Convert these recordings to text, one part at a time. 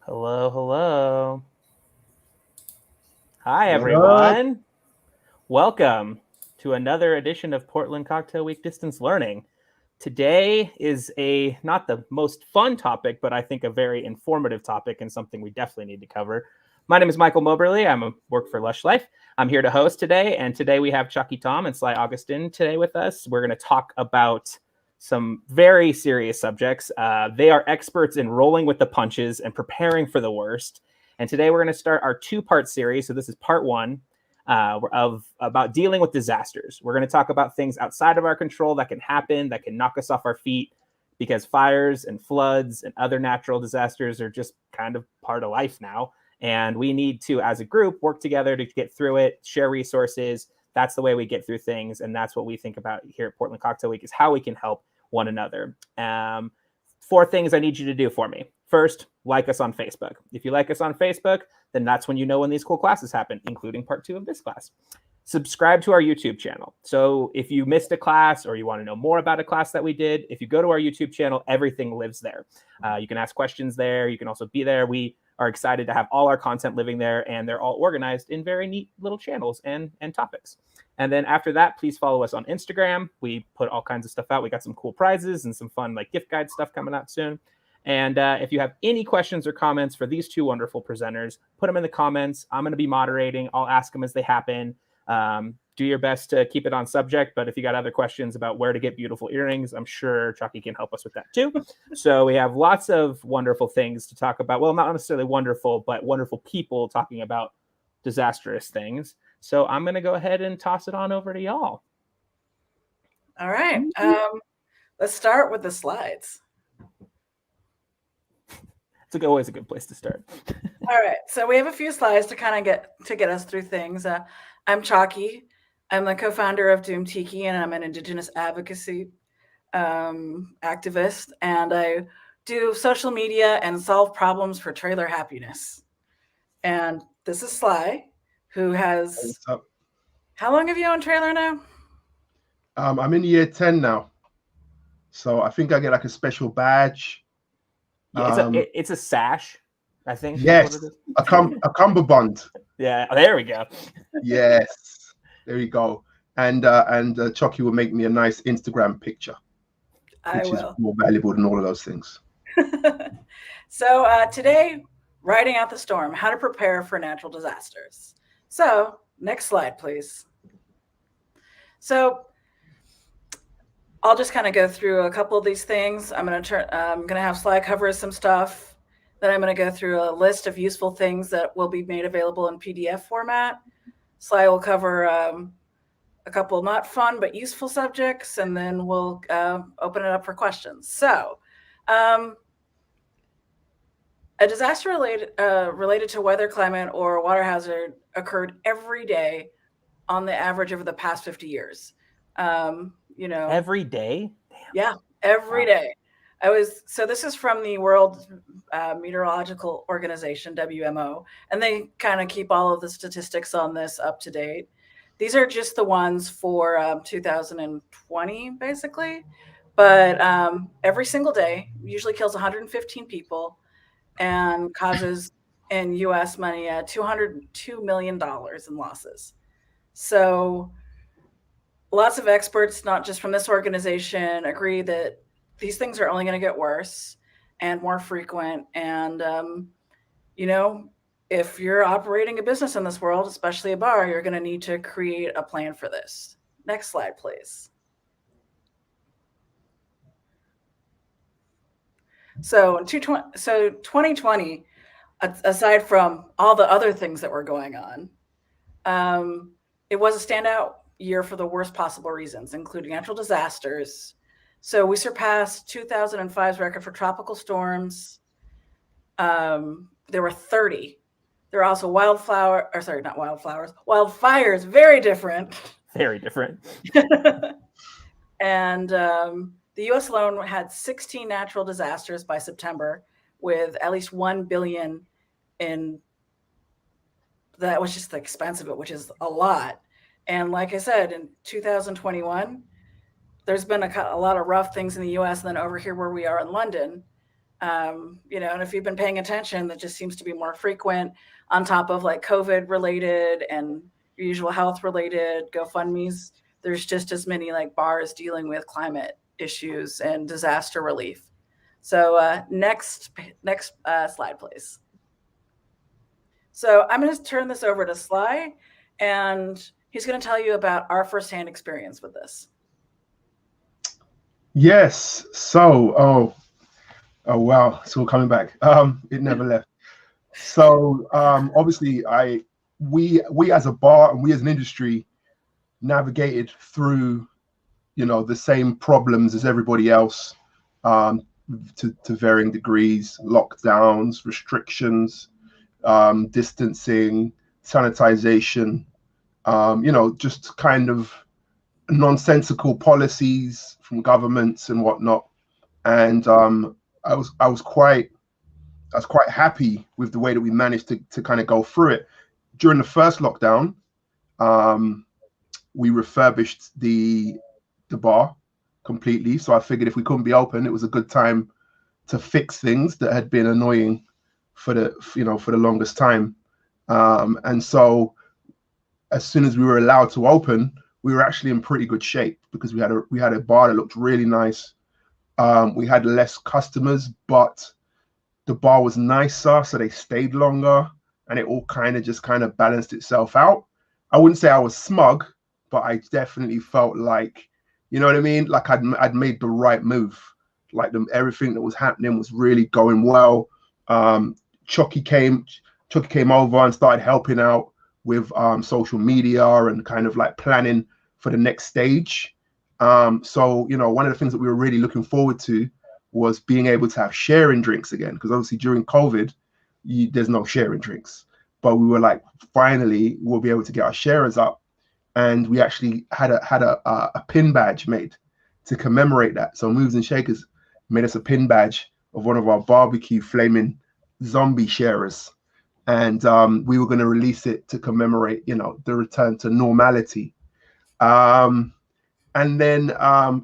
Hello, hello. Hi, What up? everyone. Welcome to another edition of Portland Cocktail Week Distance Learning. Today is a not the most fun topic, but I think a very informative topic and something we definitely need to cover. My name is Michael Moberly. Work for Lush Life. I'm here to host today, and today we have Chockie Tom and Sly Augustin today with us. We're going to talk about some very serious subjects. They are experts in rolling with the punches and preparing for the worst. And today we're going to start our two-part series. So this is part one of about dealing with disasters. We're going to talk about things outside of our control that can happen, that can knock us off our feet, because fires and floods and other natural disasters are just kind of part of life now. And we need to, as a group, work together to get through it, share resources. That's the way we get through things. And that's what we think about here at Portland Cocktail Week, is how we can help one another. Four things I need you to do for me. First, like us on Facebook. If you like us on Facebook, then that's when you know when these cool classes happen, including part two of this class. Subscribe to our YouTube channel. So if you missed a class or you want to know more about a class that we did, if you go to our YouTube channel, everything lives there. You can ask questions there. You can also be there. We are excited to have all our content living there, and they're all organized in very neat little channels and topics. And then after that, please follow us on Instagram. We put all kinds of stuff out. We got some cool prizes and some fun like gift guide stuff coming out soon. And if you have any questions or comments for these two wonderful presenters, put them in the comments. I'm going to be moderating. I'll ask them as they happen. Do your best to keep it on subject. But if you got other questions about where to get beautiful earrings, I'm sure Chockie can help us with that too. So we have lots of wonderful things to talk about. Well, not necessarily wonderful, but wonderful people talking about disastrous things. So I'm going to go ahead and toss it on over to y'all. All right. Let's start with the slides. It's always a good place to start. All right. So we have a few slides to kind of get us through things. I'm Chockie. I'm the co-founder of Doom Tiki, and I'm an Indigenous advocacy activist. And I do social media and solve problems for trailer happiness. And this is Sly, who has... How long have you owned trailer now? I'm in year 10 now. So I think I get like a special badge. Yeah, it's a sash, I think. Yes, a cummerbund. Yeah, there we go. Yes, there you go. And Chockie will make me a nice Instagram picture, which is more valuable than all of those things. So today, riding out the storm, how to prepare for natural disasters. So next slide, please. So I'll just kind of go through a couple of these things. I'm going to have Sly cover some stuff. Then I'm going to go through a list of useful things that will be made available in PDF format. Sly will cover a couple of not fun but useful subjects, and then we'll open it up for questions. So a disaster related to weather, climate, or water hazard occurred every day on the average over the past 50 years. Every day? Damn. Yeah, every day. So this is from the World Meteorological Organization, WMO, and they kind of keep all of the statistics on this up to date. These are just the ones for 2020, basically. But every single day usually kills 115 people and causes in U.S. money $202 million in losses. So lots of experts, not just from this organization, agree that these things are only going to get worse and more frequent. And, if you're operating a business in this world, especially a bar, you're going to need to create a plan for this. Next slide, please. So 2020, aside from all the other things that were going on, it was a standout year for the worst possible reasons, including natural disasters. So we surpassed 2005's record for tropical storms. There were 30. There were also wildfires, very different. Very different. And the U.S. alone had 16 natural disasters by September, with at least $1 billion in that was just the expense of it, which is a lot. And like I said, in 2021, there's been a lot of rough things in the U.S. And then over here where we are in London, You know, and if you've been paying attention, that just seems to be more frequent on top of like COVID related and your usual health related GoFundMe's. There's just as many like bars dealing with climate issues and disaster relief. So next slide, please. So I'm going to turn this over to Sly, and he's going to tell you about our firsthand experience with this. Yes. So, oh wow, it's all coming back. It never left. So obviously we as a bar and we as an industry navigated through, you know, the same problems as everybody else, to varying degrees, lockdowns, restrictions, distancing, sanitization, you know, just kind of nonsensical policies from governments and whatnot. And I was quite happy with the way that we managed to kind of go through it. During the first lockdown, we refurbished the bar completely. So I figured if we couldn't be open, it was a good time to fix things that had been annoying for the longest time. And so as soon as we were allowed to open, we were actually in pretty good shape because we had a bar that looked really nice. We had less customers, but the bar was nicer, so they stayed longer, and it all kind of balanced itself out. I wouldn't say I was smug, but I definitely felt like, you know what I mean? Like I'd made the right move. Like everything that was happening was really going well. Chockie came over and started helping out with social media and kind of like planning for the next stage. So, you know, one of the things that we were really looking forward to was being able to have sharing drinks again, because obviously during COVID, there's no sharing drinks. But we were like, finally, we'll be able to get our sharers up, and we actually had a pin badge made to commemorate that. So Moves and Shakers made us a pin badge of one of our barbecue flaming zombie sharers, and we were going to release it to commemorate, you know, the return to normality. And then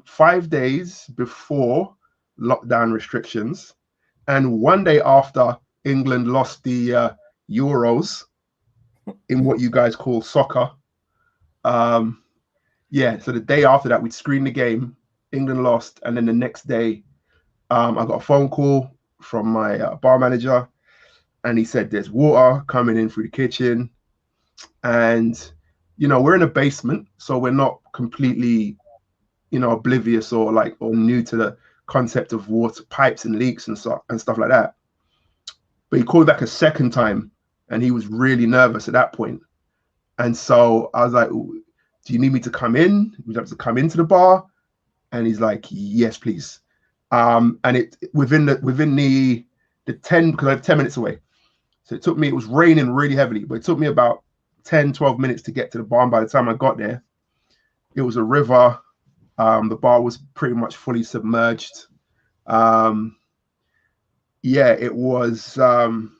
5 days before lockdown restrictions, and 1 day after England lost the Euros in what you guys call soccer. Yeah, so the day after that, we'd screen the game, England lost, and then the next day, I got a phone call from my bar manager, and he said there's water coming in through the kitchen. And, you know, we're in a basement, so we're not completely, you know, oblivious or new to the concept of water pipes and leaks and stuff like that. But he called back a second time, and he was really nervous at that point. And so I was like, do you need me to come in? Would you have to come into the bar? And he's like, yes, please. And it within the 10, because I live 10 minutes away. So it was raining really heavily, but it took me about 10, 12 minutes to get to the bar. And by the time I got there, it was a river. The bar was pretty much fully submerged. Yeah, it was. So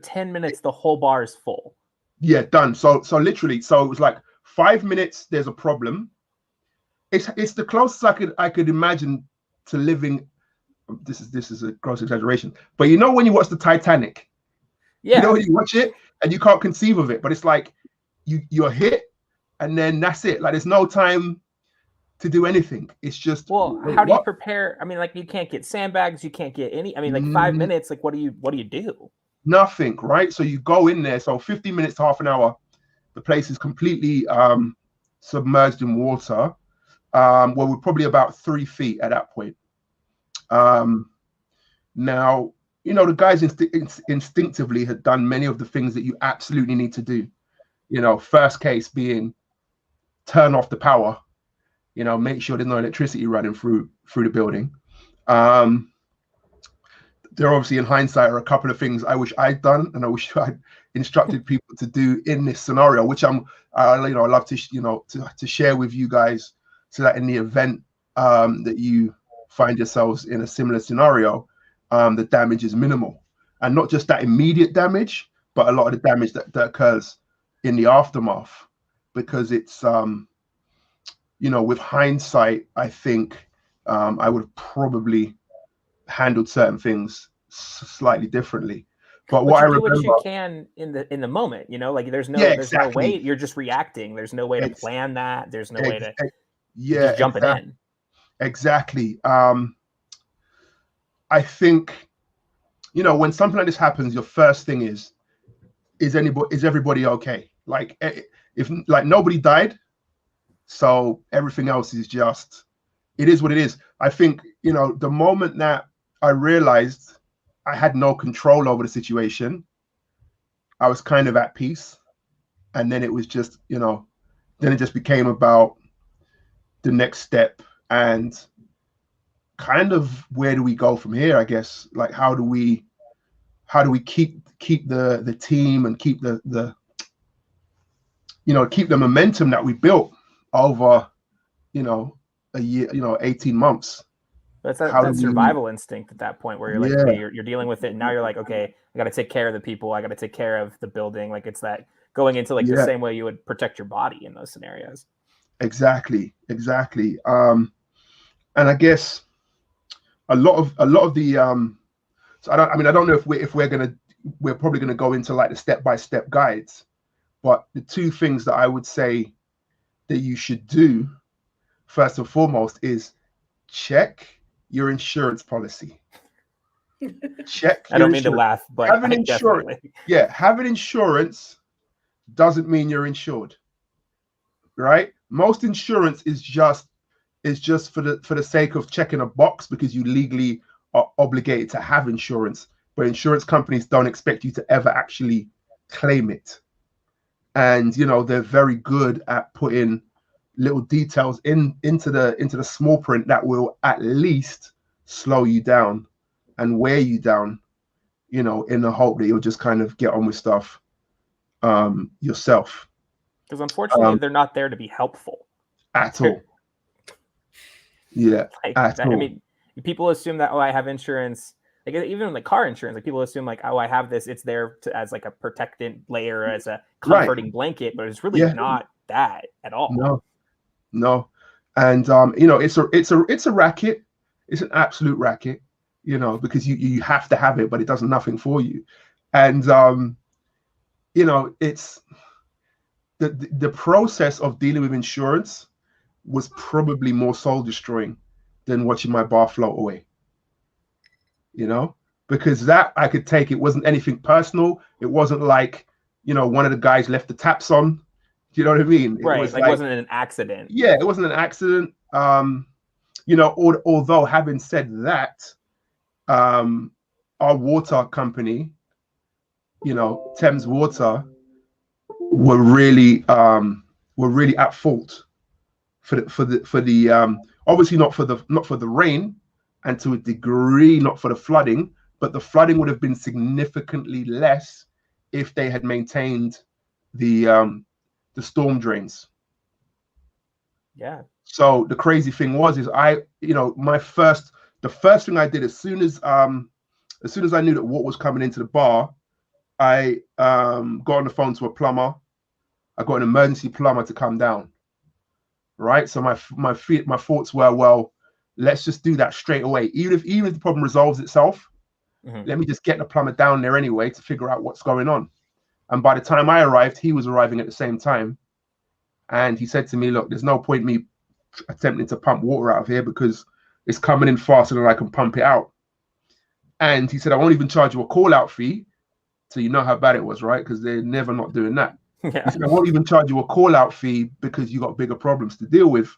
10 minutes, the whole bar is full. Yeah, done. So literally, so it was like 5 minutes. There's a problem. It's the closest I could imagine to living. This is a gross exaggeration, but you know when you watch the Titanic, yeah, you know when you watch it and you can't conceive of it, but it's like you're hit, and then that's it. Like there's no time to do anything. It's just, well, how do you prepare? I mean, like you can't get sandbags, you can't get any. I mean, like 5 minutes. Like what do you do? Nothing, right? So you go in there. So 15 minutes to half an hour, the place is completely submerged in water. Well, we're probably about 3 feet at that point. Now, you know, the guys instinctively had done many of the things that you absolutely need to do. You know, first case being turn off the power. You know, make sure there's no electricity running through the building. There obviously, in hindsight, are a couple of things I wish I'd done, and I wish I'd instructed people to do in this scenario, which I love to share with you guys, so that in the event that you find yourselves in a similar scenario, the damage is minimal, and not just that immediate damage, but a lot of the damage that occurs in the aftermath, because it's you know, with hindsight, I think I would have probably handled certain things slightly differently. But But what I you do remember, what you can in the moment, you know, like there's no way, you're just reacting. There's no way to plan that. There's no way to you're just jumping in. Exactly. I think, you know, when something like this happens, your first thing is everybody okay? Like, if like nobody died, so everything else is just, it is what it is. I think, you know, the moment that I realized I had no control over the situation, I was kind of at peace. And then it was just, you know, then it just became about the next step and kind of where do we go from here, I guess. Like, how do we keep the team and keep the you know, keep the momentum that we built over, you know, a year, you know, 18 months. That's that survival instinct at that point where you're like, okay, you're dealing with it, and now you're like, okay, I got to take care of the people, I got to take care of the building. Like, it's that going into like the same way you would protect your body in those scenarios. Exactly. And I guess a lot of the so I don't know if we're probably gonna go into like the step-by-step guides, but the two things that I would say that you should do first and foremost is check your insurance policy. Check. I don't mean to laugh, but having insurance, having insurance doesn't mean you're insured, right? Most insurance is just for the sake of checking a box because you legally are obligated to have insurance, but insurance companies don't expect you to ever actually claim it. And you know, they're very good at putting little details into the small print that will at least slow you down and wear you down, you know, in the hope that you'll just kind of get on with stuff yourself. Because unfortunately, they're not there to be helpful at all. Yeah, I mean, people assume that, oh, I have insurance. Like, even like car insurance, like people assume like, oh, I have this. It's there as like a protectant layer, as a comforting blanket, but it's really not that at all. No, and you know, it's a racket. It's an absolute racket, you know, because you have to have it, but it does nothing for you. And you know, it's the process of dealing with insurance was probably more soul destroying than watching my bar float away. You know, because that I could take. It wasn't anything personal. It wasn't like, you know, one of the guys left the taps on. Do you know what I mean? Right. It wasn't an accident. Yeah, it wasn't an accident. You know, although having said that, our water company, you know, Thames Water, were really at fault for the obviously not for the rain, and to a degree not for the flooding, but the flooding would have been significantly less if they had maintained the storm drains. Yeah. So the crazy thing was, you know, the first thing I did as soon as I knew that water was coming into the bar, I got on the phone to a plumber. I got an emergency plumber to come down. Right. So my thoughts were, well, let's just do that straight away. Even if the problem resolves itself, let me just get the plumber down there anyway to figure out what's going on. And by the time I arrived, he was arriving at the same time. And he said to me, look, there's no point me attempting to pump water out of here because it's coming in faster than I can pump it out. And he said, I won't even charge you a call out fee. So you know how bad it was, right? Because they're never not doing that. Yeah. He said, I won't even charge you a call out fee because you got bigger problems to deal with.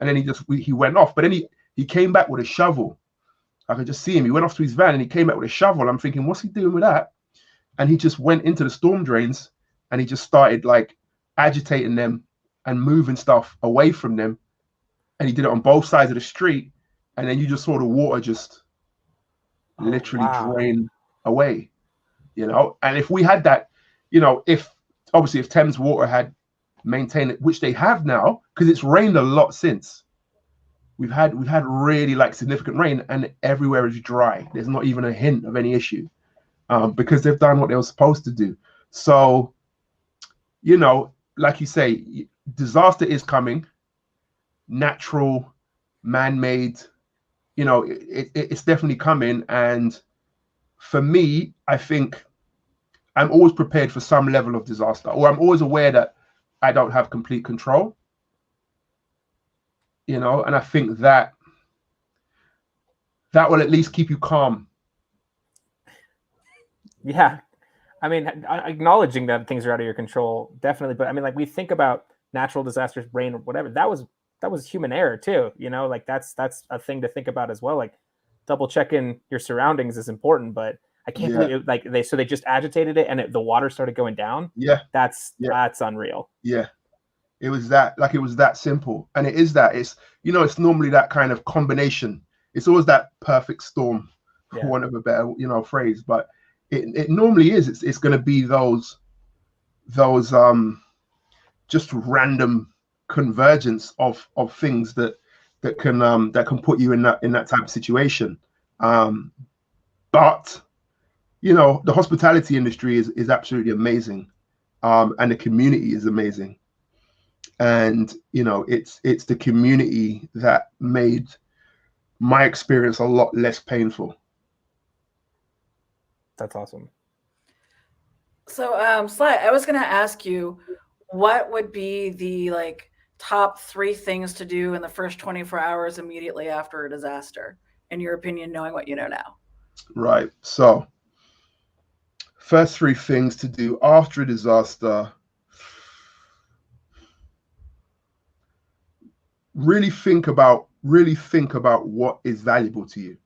And then he went off. But then he came back with a shovel. I could just see him. He went off to his van and he came back with a shovel. I'm thinking, what's he doing with that? And he just went into the storm drains and he just started like agitating them and moving stuff away from them. And he did it on both sides of the street. And then you just saw the water just literally drain away, you know? And if we had that, you know, if Thames Water had maintained it, which they have now, because it's rained a lot since. We've had really like significant rain and everywhere is dry. There's not even a hint of any issue because they've done what they were supposed to do. So, you know, like you say, disaster is coming, natural, man-made, you know, it's definitely coming. And for me, I think I'm always prepared for some level of disaster, or I'm always aware that I don't have complete control, you know, and I think that will at least keep you calm. Yeah. I mean, acknowledging that things are out of your control, definitely. But I mean, like, we think about natural disasters, rain, or whatever. That was human error too. You know, like that's a thing to think about as well. Like, double checking your surroundings is important. But I can't believe it. Like they just agitated it, and the water started going down. Yeah, that's unreal. Yeah, it was that simple, and it is that. It's, you know, it's normally that kind of combination. It's always that perfect storm, for want of a better, you know, phrase. But it normally is. It's going to be those just random convergence of things that can put you in that type of situation. But you know, the hospitality industry is absolutely amazing, and the community is amazing. And you know, it's the community that made my experience a lot less painful. That's awesome. So, Sly, I was going to ask you, what would be the top 3 things to do in the first 24 hours immediately after a disaster, in your opinion, knowing what you know now? Right. So, first 3 things to do after a disaster: really think about what is valuable to you,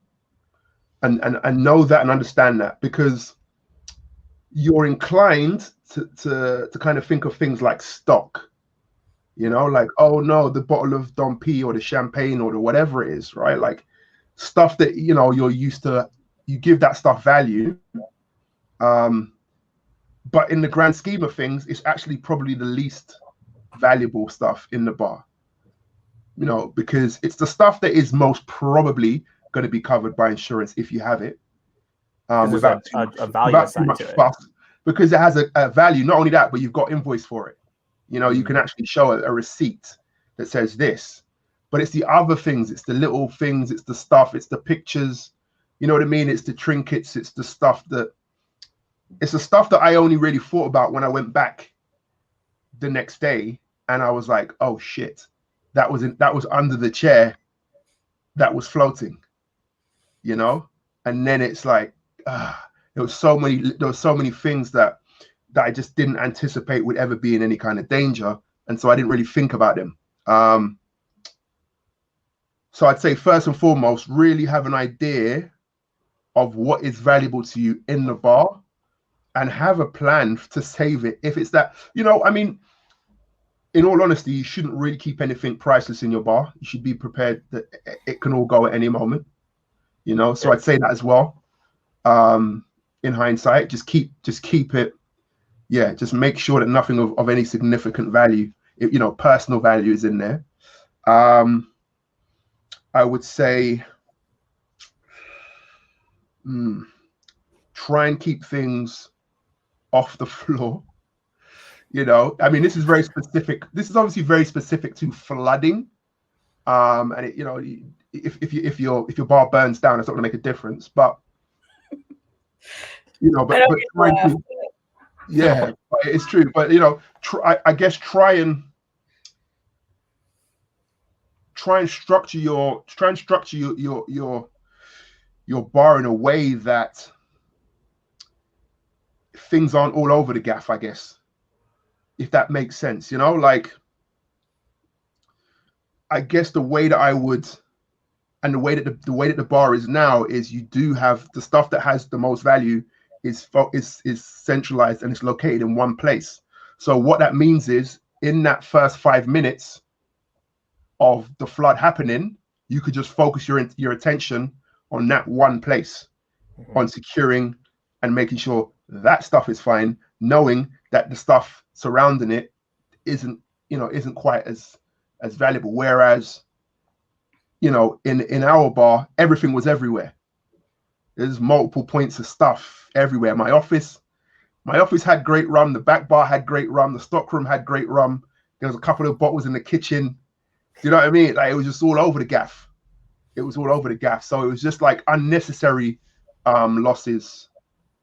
and know that and understand that, because you're inclined to kind of think of things like stock, you know, like, oh no, the bottle of Dom P or the champagne or the whatever it is, right? Like stuff that, you know, you're used to, you give that stuff value. But in the grand scheme of things, it's actually probably the least valuable stuff in the bar, you know, because it's the stuff that is most probably going to be covered by insurance if you have it, without too much fuss, because it has a value. Not only that, but you've got invoice for it. You know, you can actually show a receipt that says this. But it's the other things, it's the little things, it's the stuff, it's the pictures, you know what I mean? It's the trinkets, it's the stuff that I only really thought about when I went back the next day, and I was like, oh shit, that was under the chair that was floating, you know? And then it's like, there was so many things that I just didn't anticipate would ever be in any kind of danger, and so I didn't really think about them. So I'd say first and foremost, really have an idea of what is valuable to you in the bar, and have a plan to save it. If it's that, you know, I mean, in all honesty, you shouldn't really keep anything priceless in your bar. You should be prepared that it can all go at any moment, you know? So I'd say that as well. In hindsight, just keep it. Yeah, just make sure that nothing of any significant value, you know, personal value is in there. I would say, try and keep things off the floor. You know, I mean, this is very specific. This is obviously very specific to flooding. And it, you know, if your bar burns down, it's not going to make a difference. But you know, but yeah, it's true. But you know, I guess try and structure your bar in a way that things aren't all over the gaff, I guess, if that makes sense. You know, like, I guess the way that I would, and the way that the bar is now, is you do have the stuff that has the most value is centralized, and it's located in one place. So what that means is, in that first 5 minutes of the flood happening, you could just focus your attention on that one place, on securing and making sure that stuff is fine, knowing that the stuff surrounding it isn't quite as valuable. Whereas, you know, in our bar, everything was everywhere. There's multiple points of stuff everywhere. My office had great rum. The back bar had great rum. The stockroom had great rum. There was a couple of bottles in the kitchen. Do you know what I mean? Like, it was just all over the gaff. It was all over the gaff. So it was just like unnecessary losses.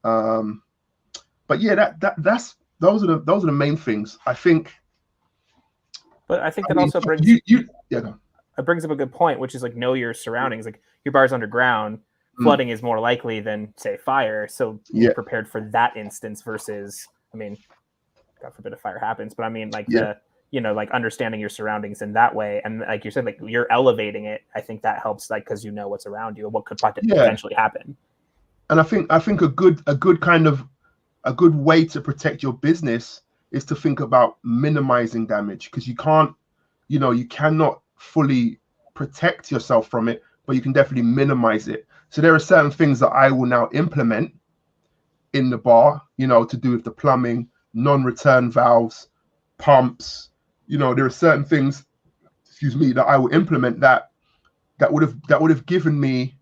But yeah, those are the main things, I think. But I think that also brings it brings up a good point, which is like know your surroundings. Like your bar's underground, flooding is more likely than say fire. So be prepared for that instance versus, I mean, God forbid a fire happens, but I mean like like understanding your surroundings in that way. And like you said, like you're elevating it. I think that helps, like, because you know what's around you and what could potentially happen. And I think a good way to protect your business is to think about minimizing damage, because you cannot fully protect yourself from it, but you can definitely minimize it. So there are certain things that I will now implement in the bar, to do with the plumbing, non-return valves, pumps. There are certain things, that I will implement that would have given me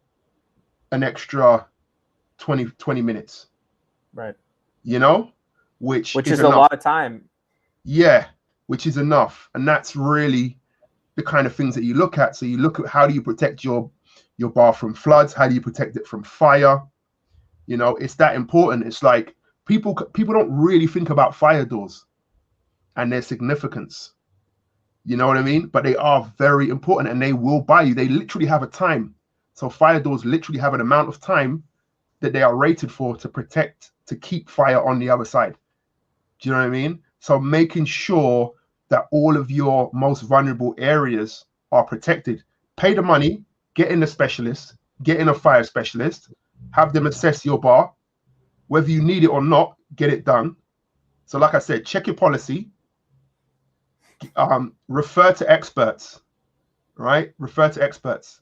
an extra 20 minutes. Right. Which is a lot of time. Yeah, which is enough. And that's really the kind of things that you look at. So you look at how do you protect your bar from floods? How do you protect it from fire? It's that important. It's like people don't really think about fire doors and their significance. You know what I mean? But they are very important, and they will buy you. They literally have a time. So fire doors literally have an amount of time that they are rated for to keep fire on the other side. Do you know what I mean? So making sure that all of your most vulnerable areas are protected. Pay the money, get in a specialist, get in a fire specialist, have them assess your bar. Whether you need it or not, get it done. So like I said, check your policy. Refer to experts, right? Refer to experts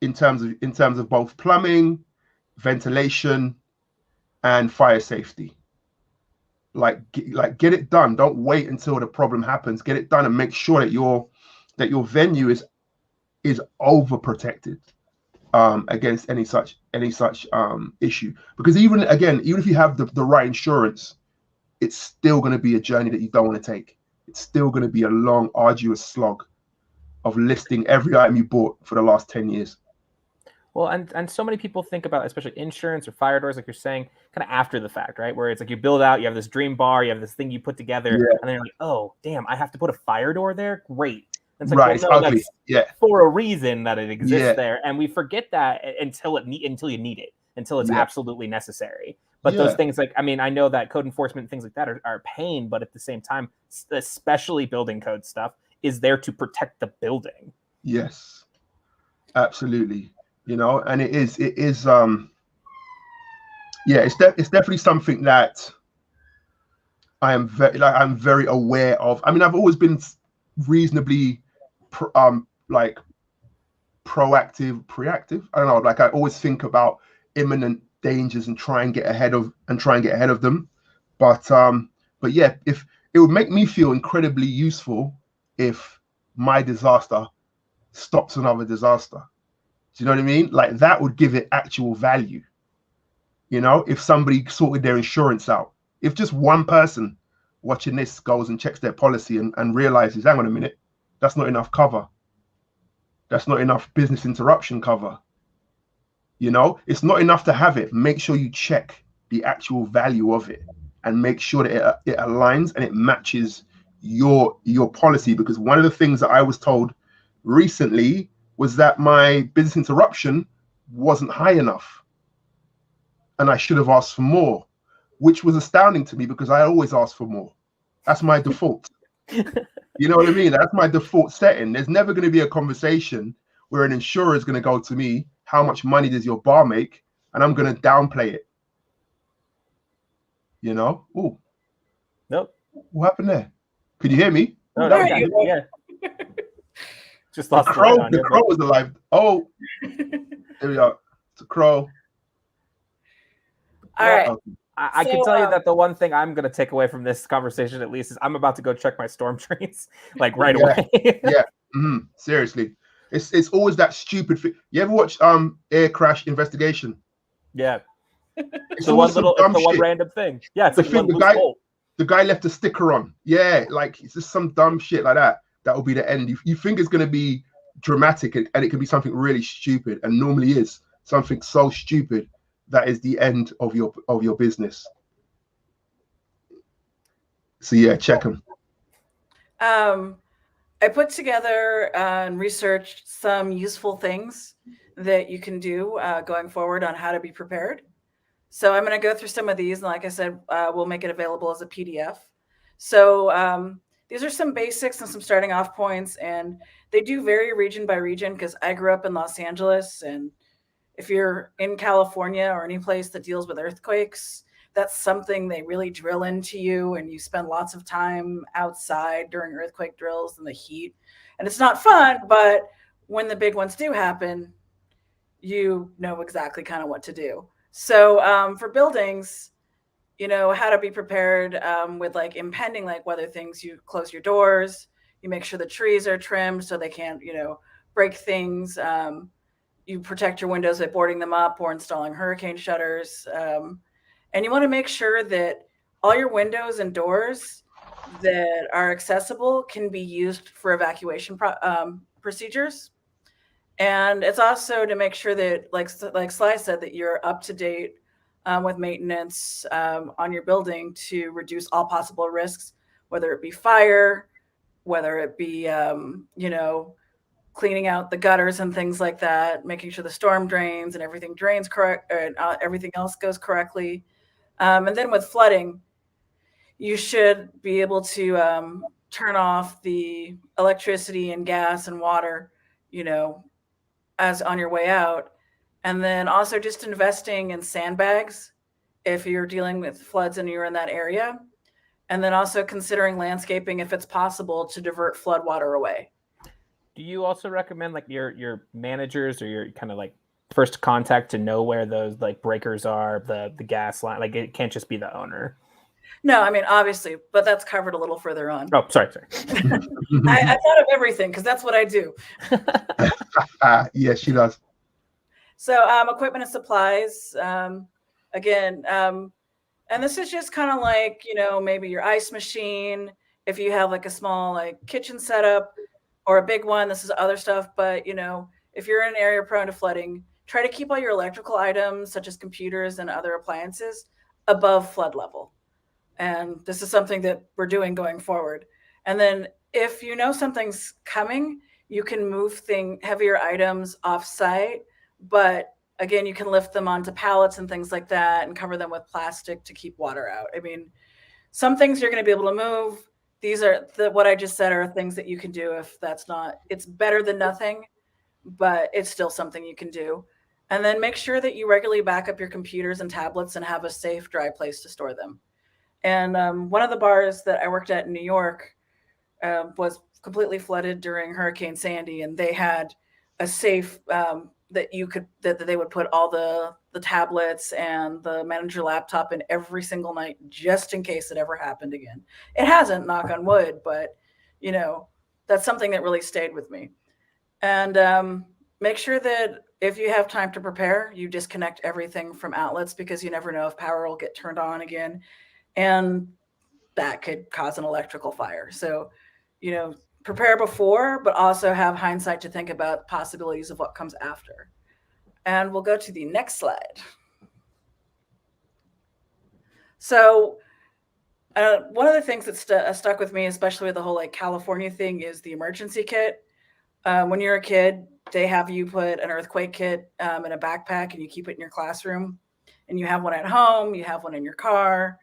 in terms of both plumbing, ventilation, and fire safety. Like get it done. Don't wait until the problem happens. Get it done and make sure that your venue is overprotected against any such issue. Because even if you have the right insurance, it's still going to be a journey that you don't want to take. It's still going to be a long, arduous slog of listing every item you bought for the last 10 years. Well, and so many people think about, especially insurance or fire doors, like you're saying, kind of after the fact, right? Where it's like you build out, you have this dream bar, you have this thing you put together, and then you're like, oh, damn, I have to put a fire door there? Great. And it's like, well, no, that's for a reason that it exists there. And we forget that until you need it, until it's absolutely necessary. But those things, like, I mean, I know that code enforcement and things like that are a pain, but at the same time, especially building code stuff is there to protect the building. Yes, absolutely. And it is it's definitely something that I'm very aware of. I mean, I've always been reasonably proactive. I don't know, like I always think about imminent dangers and try and get ahead of them. But yeah, if it would make me feel incredibly useful if my disaster stops another disaster. Do you know what I mean? Like that would give it actual value. If somebody sorted their insurance out, if just one person watching this goes and checks their policy and realizes, hang on a minute, that's not enough cover. That's not enough business interruption cover. It's not enough to have it. Make sure you check the actual value of it and make sure that it aligns and it matches your policy. Because one of the things that I was told recently was that my business interruption wasn't high enough and I should have asked for more, which was astounding to me because I always ask for more. That's my default. You know what I mean? That's my default setting. There's never going to be a conversation where an insurer is going to go to me, how much money does your bar make? And I'm going to downplay it. Ooh. Nope. What happened there? Could you hear me? No, yeah. Just lost the crow was alive. Oh, there we are. It's a crow. All right. Okay. I can tell you that the one thing I'm going to take away from this conversation, at least, is I'm about to go check my storm drains, like right away. Yeah. Mm-hmm. Seriously, it's always that stupid thing. You ever watch Air Crash Investigation? Yeah. It's the one random thing. Yeah, it's like the guy left a sticker on. Yeah, like it's just some dumb shit like that. That will be the end. You think it's going to be dramatic, and it can be something really stupid, and normally is something so stupid that is the end of your business. So yeah, check them. I put together and researched some useful things that you can do going forward on how to be prepared. So I'm going to go through some of these, and like I said, we'll make it available as a PDF. So these are some basics and some starting off points, and they do vary region by region because I grew up in Los Angeles, and if you're in California or any place that deals with earthquakes, that's something they really drill into you, and you spend lots of time outside during earthquake drills in the heat. And it's not fun, but when the big ones do happen, you know exactly kind of what to do. So for buildings, you know, how to be prepared with like impending like weather things. You close your doors, you make sure the trees are trimmed so they can't, you know, break things. You protect your windows by boarding them up or installing hurricane shutters. And you want to make sure that all your windows and doors that are accessible can be used for evacuation procedures. And it's also to make sure that, like Sly said, that you're up to date with maintenance on your building to reduce all possible risks, whether it be fire, whether it be, you know, cleaning out the gutters and things like that, making sure the storm drains and everything drains correct, and everything else goes correctly. And then with flooding, you should be able to turn off the electricity and gas and water, you know, as on your way out. And then also just investing in sandbags if you're dealing with floods and you're in that area. And then also considering landscaping if it's possible to divert flood water away. Do you also recommend like your managers or your kind of like first contact to know where those like breakers are, the gas line? Like it can't just be the owner. No, I mean, obviously, but that's covered a little further on. Oh, sorry. I thought of everything because that's what I do. Yes, she does. So equipment and supplies, again, and this is just kind of like, you know, maybe your ice machine, if you have like a small like kitchen setup or a big one, this is other stuff. But, you know, if you're in an area prone to flooding, try to keep all your electrical items such as computers and other appliances above flood level. And this is something that we're doing going forward. And then if you know something's coming, you can move heavier items off site, but again, you can lift them onto pallets and things like that and cover them with plastic to keep water out. I mean, some things you're going to be able to move. These are what I just said are things that you can do if that's not, it's better than nothing, but it's still something you can do. And then make sure that you regularly back up your computers and tablets and have a safe, dry place to store them. And one of the bars that I worked at in New York was completely flooded during Hurricane Sandy, and they had a safe that they would put all the tablets and the manager laptop in every single night, just in case it ever happened again. It hasn't, knock on wood, but you know, that's something that really stayed with me. And make sure that if you have time to prepare, you disconnect everything from outlets because you never know if power will get turned on again. And that could cause an electrical fire. So, you know, prepare before, but also have hindsight to think about possibilities of what comes after. And we'll go to the next slide. So one of the things that stuck with me, especially with the whole like California thing, is the emergency kit. When you're a kid, they have you put an earthquake kit in a backpack and you keep it in your classroom. And you have one at home, you have one in your car.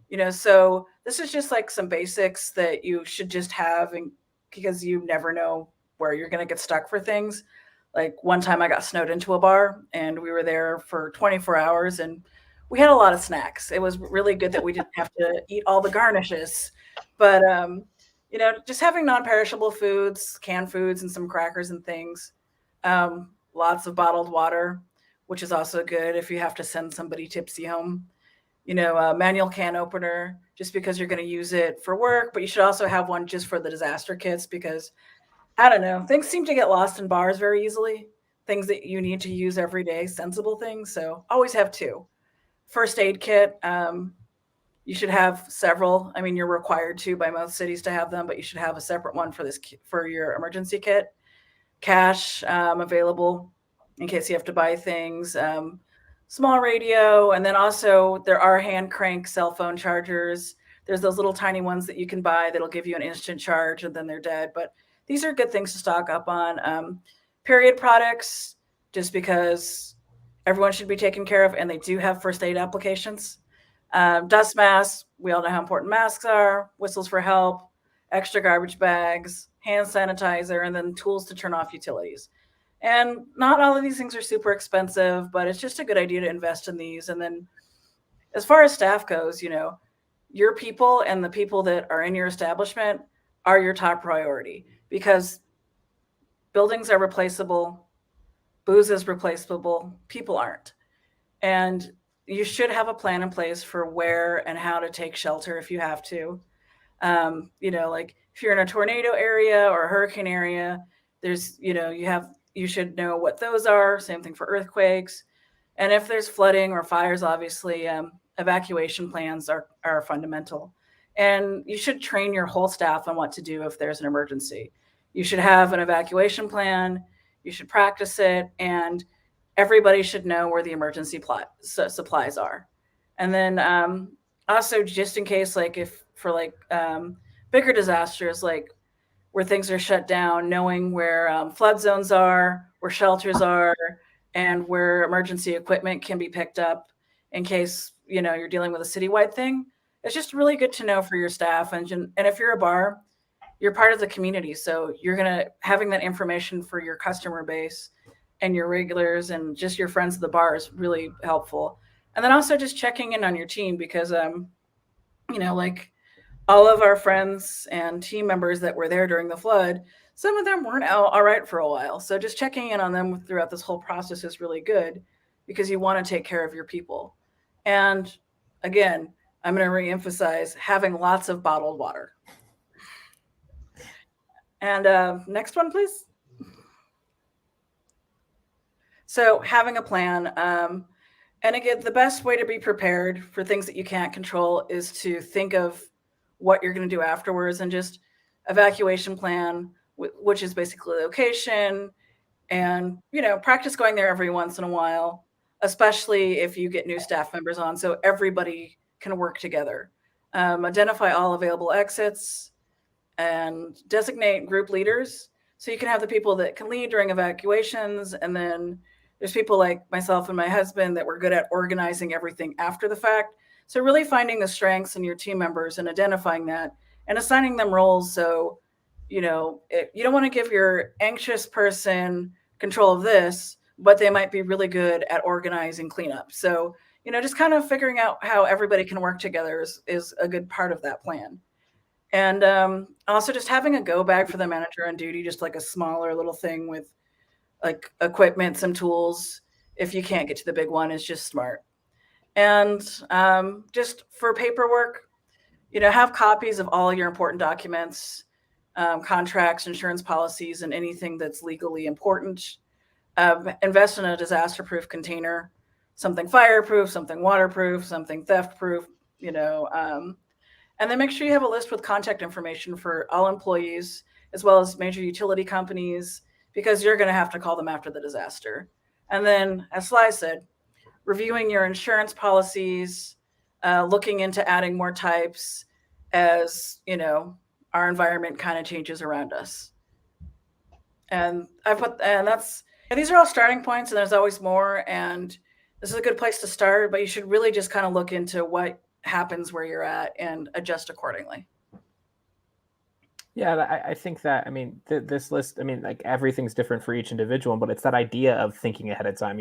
You know, so this is just like some basics that you should just have, and because you never know where you're going to get stuck for things. Like one time I got snowed into a bar and we were there for 24 hours and we had a lot of snacks. It was really good that we didn't have to eat all the garnishes, but you know, just having non-perishable foods, canned foods, and some crackers and things. Lots of bottled water, which is also good if you have to send somebody tipsy home. You know, a manual can opener, just because you're going to use it for work, but you should also have one just for the disaster kits because, I don't know, things seem to get lost in bars very easily. Things that you need to use every day, sensible things. So always have two. First aid kit, you should have several. I mean, you're required to by most cities to have them, but you should have a separate one for your emergency kit. cash available in case you have to buy things, small radio, and then also there are hand crank cell phone chargers. There's those little tiny ones that you can buy that'll give you an instant charge and then they're dead. But these are good things to stock up on. Period products, just because everyone should be taken care of, and they do have first aid applications. Dust masks, we all know how important masks are, whistles for help, extra garbage bags, hand sanitizer, and then tools to turn off utilities. And not all of these things are super expensive, but it's just a good idea to invest in these. And then as far as staff goes, your people and the people that are in your establishment are your top priority, because buildings are replaceable, booze is replaceable, people aren't. And you should have a plan in place for where and how to take shelter if you have to. Like if you're in a tornado area or a hurricane area, there's, you should know what those are. Same thing for earthquakes. And if there's flooding or fires, obviously, evacuation plans are fundamental. And you should train your whole staff on what to do if there's an emergency. You should have an evacuation plan. You should practice it. And everybody should know where the emergency supplies are. And then also, just in case, like if for bigger disasters, like where things are shut down, knowing where flood zones are, where shelters are, and where emergency equipment can be picked up in case, you're dealing with a citywide thing. It's just really good to know for your staff. And if you're a bar, you're part of the community. So having that information for your customer base and your regulars and just your friends at the bar is really helpful. And then also just checking in on your team, because, like all of our friends and team members that were there during the flood, some of them weren't all right for a while. So just checking in on them throughout this whole process is really good, because you want to take care of your people. And again, I'm going to reemphasize having lots of bottled water. And next one, please. So having a plan. And again, the best way to be prepared for things that you can't control is to think of what you're going to do afterwards, and just evacuation plan, which is basically location, and, practice going there every once in a while, especially if you get new staff members on, so everybody can work together. Identify all available exits and designate group leaders, so you can have the people that can lead during evacuations. And then there's people like myself and my husband that were good at organizing everything after the fact. So really finding the strengths in your team members and identifying that and assigning them roles. So, you don't want to give your anxious person control of this, but they might be really good at organizing cleanup. So, just kind of figuring out how everybody can work together is a good part of that plan. And also just having a go bag for the manager on duty, just like a smaller little thing with like equipment, some tools, if you can't get to the big one, is just smart. And just for paperwork, have copies of all your important documents, contracts, insurance policies, and anything that's legally important. Invest in a disaster-proof container, something fireproof, something waterproof, something theft-proof, and then make sure you have a list with contact information for all employees, as well as major utility companies, because you're going to have to call them after the disaster. And then, as Sly said, reviewing your insurance policies, looking into adding more types as, our environment kind of changes around us. And these are all starting points, and there's always more. And this is a good place to start, but you should really just kind of look into what happens where you're at and adjust accordingly. Yeah, I think that, this list, like everything's different for each individual, but it's that idea of thinking ahead of time.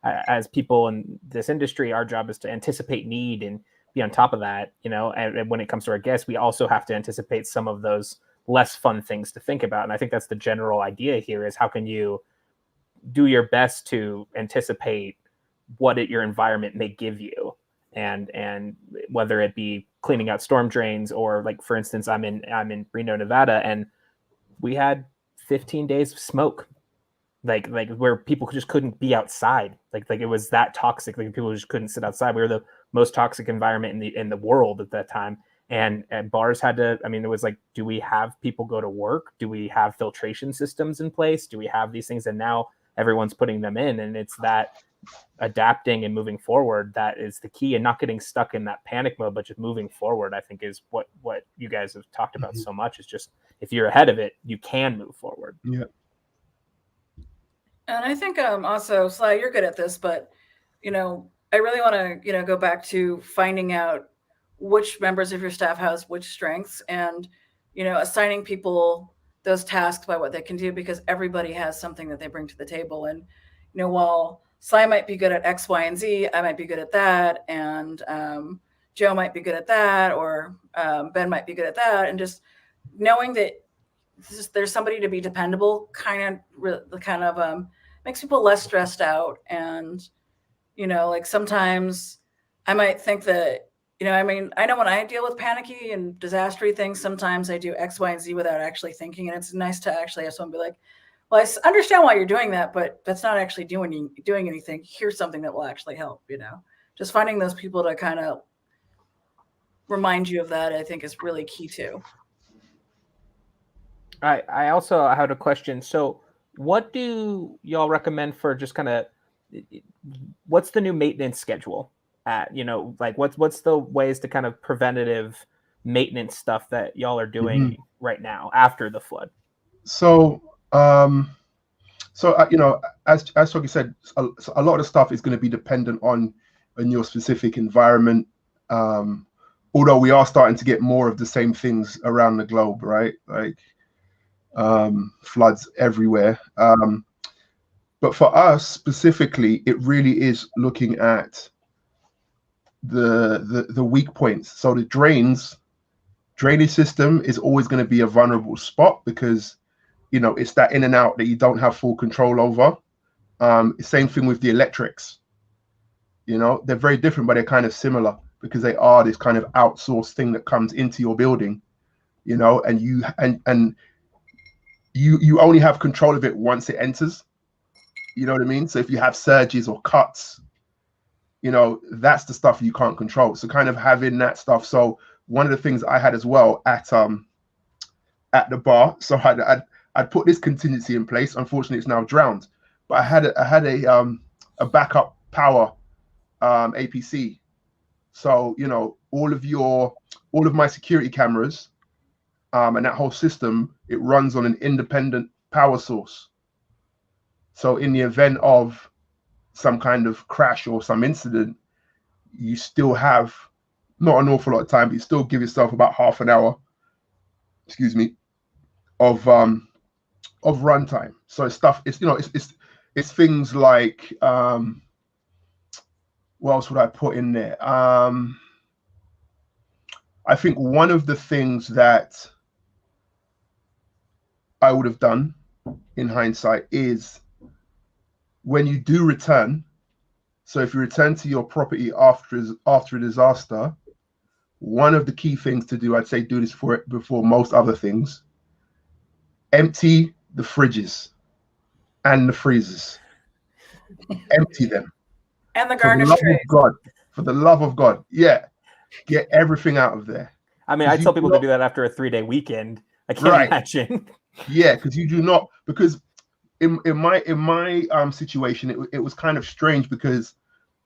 As people in this industry, our job is to anticipate need and be on top of that, and when it comes to our guests, we also have to anticipate some of those less fun things to think about. And I think that's the general idea here, is how can you do your best to anticipate what your environment may give you, and whether it be cleaning out storm drains, or like, for instance, I'm in Reno, Nevada, and we had 15 days of smoke, like where people just couldn't be outside. Like it was that toxic. Like people just couldn't sit outside. We were the most toxic environment in the world at that time. and bars had to, I mean, it was like, do we have people go to work? Do we have filtration systems in place? Do we have these things? And now everyone's putting them in, and it's that adapting and moving forward that is the key, and not getting stuck in that panic mode, but just moving forward, I think, is what you guys have talked about so much. Is just, if you're ahead of it, you can move forward. Yeah. And I think also, Sly, you're good at this, but I really want to go back to finding out which members of your staff has which strengths, and assigning people those tasks by what they can do, because everybody has something that they bring to the table. And while Sly might be good at X, Y, and Z, I might be good at that, and Joe might be good at that, or Ben might be good at that, and just knowing that there's somebody to be dependable kind of makes people less stressed out. And like sometimes I might think that I know when I deal with panicky and disastery things, sometimes I do X, Y, and Z without actually thinking, and it's nice to actually have someone be like, well, I understand why you're doing that, but that's not actually doing anything. Here's something that will actually help. Just finding those people to kind of remind you of that, I think, is really key too. I also had a question. So what do y'all recommend for just kind of, what's the new maintenance schedule at, like what's the ways to kind of preventative maintenance stuff that y'all are doing right now after the flood? So, as Chockie said, a lot of the stuff is going to be dependent on your specific environment. Although we are starting to get more of the same things around the globe, right? Like floods everywhere. But for us specifically, it really is looking at the weak points. So the drainage system is always going to be a vulnerable spot, because it's that in and out that you don't have full control over. Same thing with the electrics. They're very different, but they're kind of similar, because they are this kind of outsourced thing that comes into your building, and you only have control of it once it enters. You know what I mean? So if you have surges or cuts, that's the stuff you can't control. So kind of having that stuff. So one of the things I had as well at the bar, so I'd put this contingency in place. Unfortunately, it's now drowned, but I had a backup power APC. So all of my security cameras and that whole system, it runs on an independent power source. So in the event of some kind of crash or some incident, you still have not an awful lot of time, but you still give yourself about half an hour, of runtime. So it's things like what else would I put in there? I think one of the things that I would have done in hindsight is, when you do return, so if you return to your property after a disaster, one of the key things to do, I'd say do this before most other things, empty the fridges and the freezers. Empty them. And the garnish tray. For the love of God. Yeah. Get everything out of there. I mean, I tell people to do that after a 3-day weekend. I can't imagine. Yeah, because you do not, because in my situation, it was kind of strange, because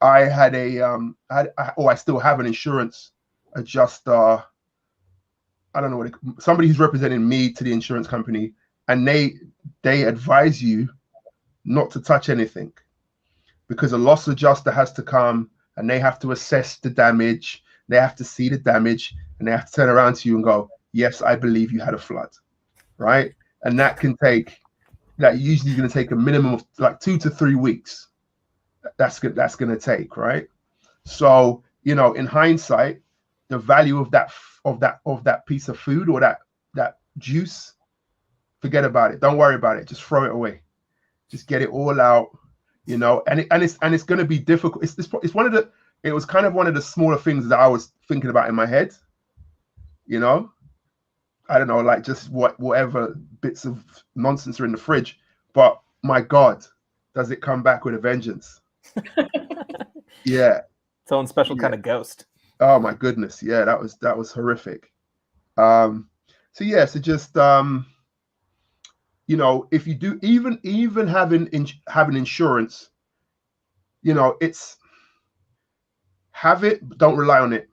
I had I still have an insurance adjuster. I don't know somebody who's representing me to the insurance company, and they advise you not to touch anything, because a loss adjuster has to come and they have to assess the damage. They have to see the damage, and they have to turn around to you and go, yes, I believe you had a flood, right? And that usually is going to take a minimum of like 2 to 3 weeks. That's going to take, right? So, in hindsight, the value of that piece of food or that juice, forget about it. Don't worry about it. Just throw it away. Just get it all out, and it's going to be difficult. It was kind of one of the smaller things that I was thinking about in my head, I don't know, like just whatever bits of nonsense are in the fridge. But my God, does it come back with a vengeance? Yeah. Its own special kind of ghost. Oh my goodness, yeah, that was horrific. So yeah, so just you know, if you do even having insurance, you know, it's have it, but don't rely on it.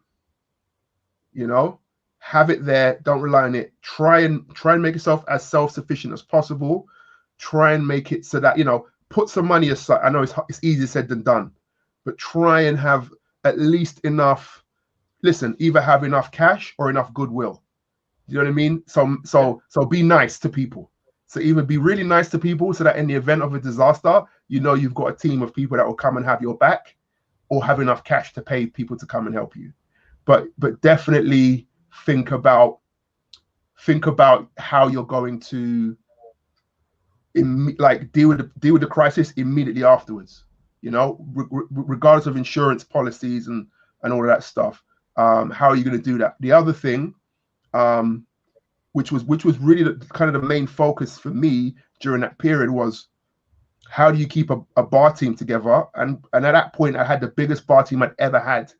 You know, have it there, don't rely on it. Try and make yourself as self-sufficient as possible. Try and make it so that, you know, put some money aside. I know it's easier said than done, but try and have at least enough. Listen, either have enough cash or enough goodwill. You know what I mean? So be nice to people. So either be really nice to people so that in the event of a disaster, you know you've got a team of people that will come and have your back, or have enough cash to pay people to come and help you. But definitely think about how you're going to deal with the crisis immediately afterwards. You know, regardless of insurance policies and all of that stuff. How are you going to do that? The other thing, which was really kind of the main focus for me during that period, was how do you keep a bar team together? And at that point, I had the biggest bar team I'd ever had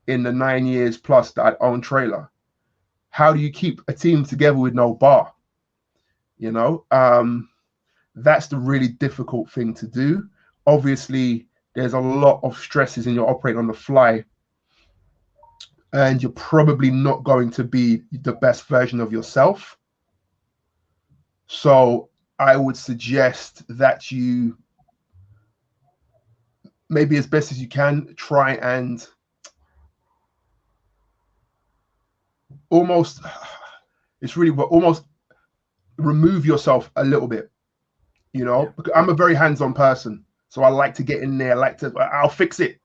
in the 9 years plus that I'd owned Trailer. How do you keep a team together with no bar? You know, that's the really difficult thing to do. Obviously, there's a lot of stresses and you're operating on the fly, and you're probably not going to be the best version of yourself. So I would suggest that you, maybe as best as you can, try and almost remove yourself a little bit, you know. Yeah. I'm a very hands-on person, so I like to get in there. I'll fix it,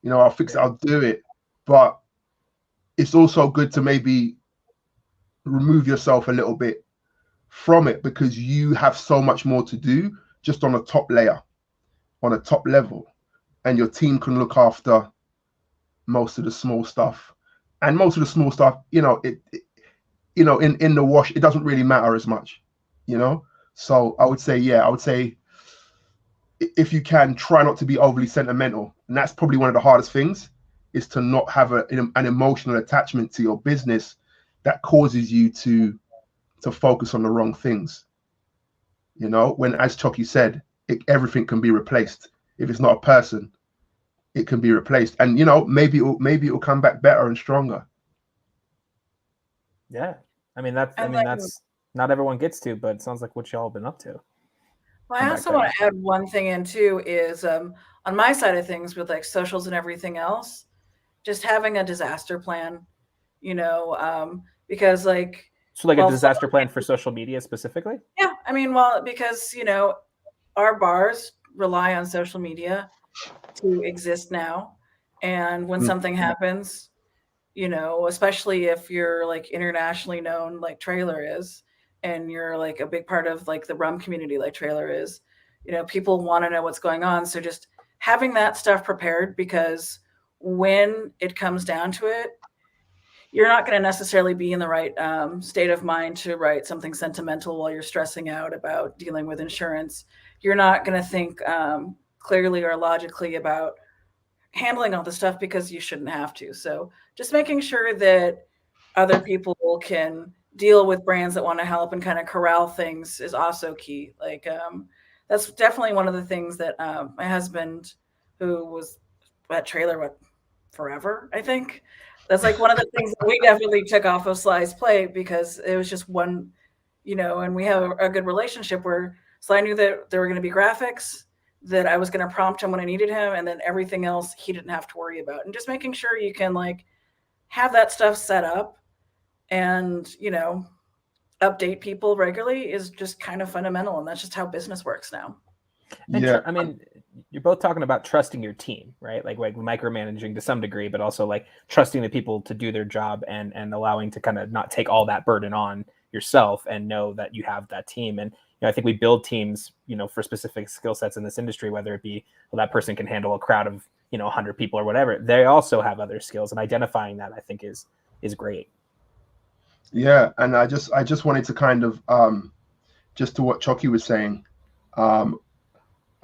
you know. I'll do it. But it's also good to maybe remove yourself a little bit from it, because you have so much more to do just on a top layer, on a top level, and your team can look after most of the small stuff. And most of the small stuff, you know, in the wash, it doesn't really matter as much, you know. So I would say if you can, try not to be overly sentimental. And that's probably one of the hardest things, is to not have an emotional attachment to your business that causes you to focus on the wrong things. You know, when, as Chockie said, everything can be replaced. If it's not a person, it can be replaced. And, you know, maybe it'll come back better and stronger. Yeah. That's not everyone gets to, but it sounds like what y'all have been up to. Well, I also want to add one thing in too, is on my side of things with like socials and everything else, just having a disaster plan, you know, because like. So like a disaster plan for social media specifically? Yeah. I mean, well, because, you know, our bars rely on social media to exist now. And when something happens, you know, especially if you're like internationally known like Trailer is, and you're like a big part of like the rum community like Trailer is, you know, people want to know what's going on. So just having that stuff prepared, because when it comes down to it, you're not going to necessarily be in the right state of mind to write something sentimental while you're stressing out about dealing with insurance. You're not going to think clearly or logically about handling all the stuff, because you shouldn't have to. So just making sure that other people can deal with brands that want to help and kind of corral things is also key. Like that's definitely one of the things that my husband, who was at Trailer forever, I think, that's like one of the things that we definitely took off of Sly's plate, because it was just one, you know, and we have a good relationship where Sly knew that there were going to be graphics, that I was going to prompt him when I needed him, and then everything else he didn't have to worry about. And just making sure you can like have that stuff set up and, you know, update people regularly is just kind of fundamental. And that's just how business works now. And yeah. I mean, you're both talking about trusting your team, right? Like micromanaging to some degree, but also like trusting the people to do their job, and allowing to kind of not take all that burden on yourself, and know that you have that team. And, you know, I think we build teams, you know, for specific skill sets in this industry, whether it be, well, that person can handle a crowd of, you know, 100 people or whatever. They also have other skills, and identifying that, I think is great. Yeah. And I just wanted to kind of, just to what Chockie was saying,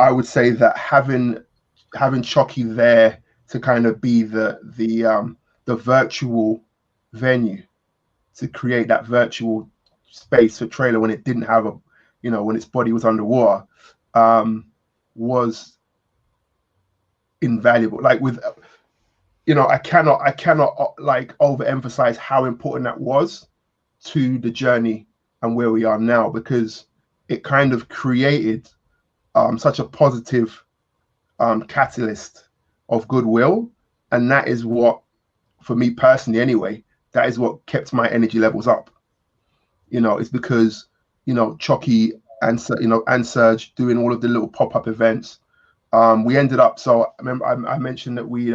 I would say that having Chockie there to kind of be the the virtual venue, to create that virtual space for trailer when it didn't have a, you know, when its body was underwater, was invaluable. Like with, you know, I cannot like overemphasize how important that was to the journey and where we are now, because it kind of created such a positive catalyst of goodwill. And that is what, for me personally anyway, that is what kept my energy levels up. You know, it's because, you know, Chockie and, you know, and Serge doing all of the little pop-up events. We ended up, so I remember I mentioned that we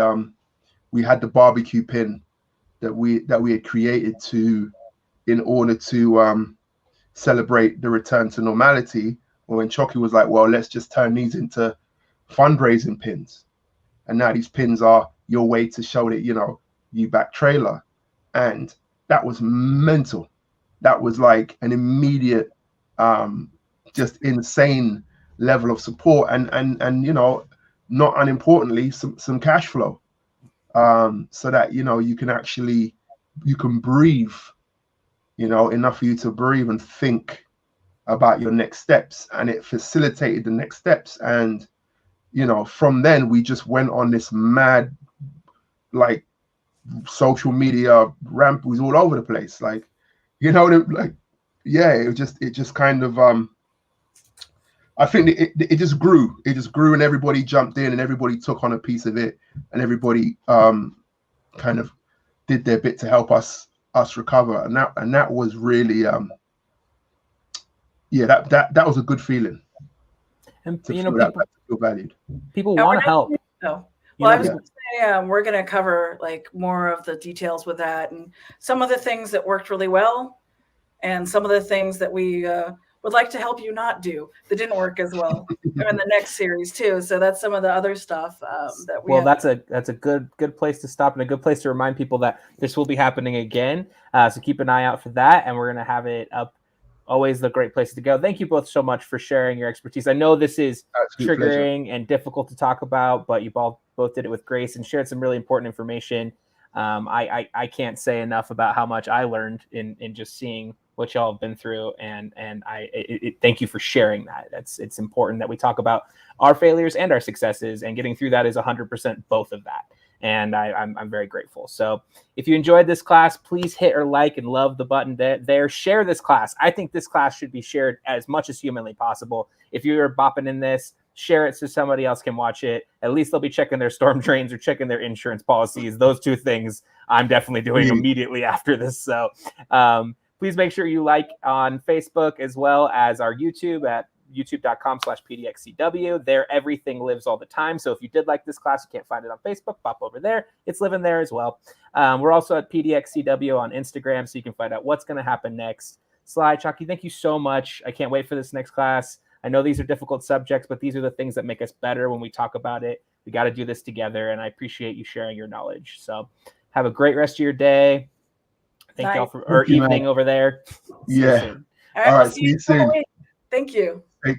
had the barbecue pin that we had created in order to celebrate the return to normality. When Chockie was like, well, let's just turn these into fundraising pins. And now these pins are your way to show that, you know, you back trailer. And that was mental. That was like an immediate, just insane level of support, and you know, not unimportantly, some cash flow, so that, you know, you can breathe, you know, enough for you to breathe and think about your next steps. And it facilitated the next steps. And, you know, from then we just went on this mad, like, social media ramp. It was all over the place, like, you know, like, yeah, it just kind of I think it just grew. It just grew, and everybody jumped in, and everybody took on a piece of it, and everybody kind of did their bit to help us recover. And that was really yeah, that was a good feeling. And to you know, feel valued. People want to help. No. Well, I was going to say, we're going to cover like more of the details with that, and some of the things that worked really well, and some of the things that we would like to help you not do that didn't work as well in the next series too. So that's some of the other stuff that we. Well, that's a good place to stop, and a good place to remind people that this will be happening again. So keep an eye out for that, and we're going to have it up. Always the great place to go. Thank you both so much for sharing your expertise. I know this is triggering and difficult to talk about, but you both did it with grace and shared some really important information. I can't say enough about how much I learned in just seeing what y'all have been through, and thank you for sharing that. It's important that we talk about our failures and our successes, and getting through that is 100% both of that. And I'm very grateful. So if you enjoyed this class, please hit or like and love the button there. Share this class. I think this class should be shared as much as humanly possible. If you're bopping in this, share it so somebody else can watch it. At least they'll be checking their storm drains or checking their insurance policies. Those two things I'm definitely doing immediately after this. So please make sure you like on Facebook as well as our YouTube at youtube.com/pdxcw. There, everything lives all the time. So if you did like this class, you can't find it on Facebook, pop over there. It's living there as well. We're also at PDXCW on Instagram, so you can find out what's going to happen next. Sly, Chockie, thank you so much. I can't wait for this next class. I know these are difficult subjects, but these are the things that make us better when we talk about it. We got to do this together, and I appreciate you sharing your knowledge. So have a great rest of your day. Thank y'all for, or evening over there. Yeah. All right, see you soon. Thank you.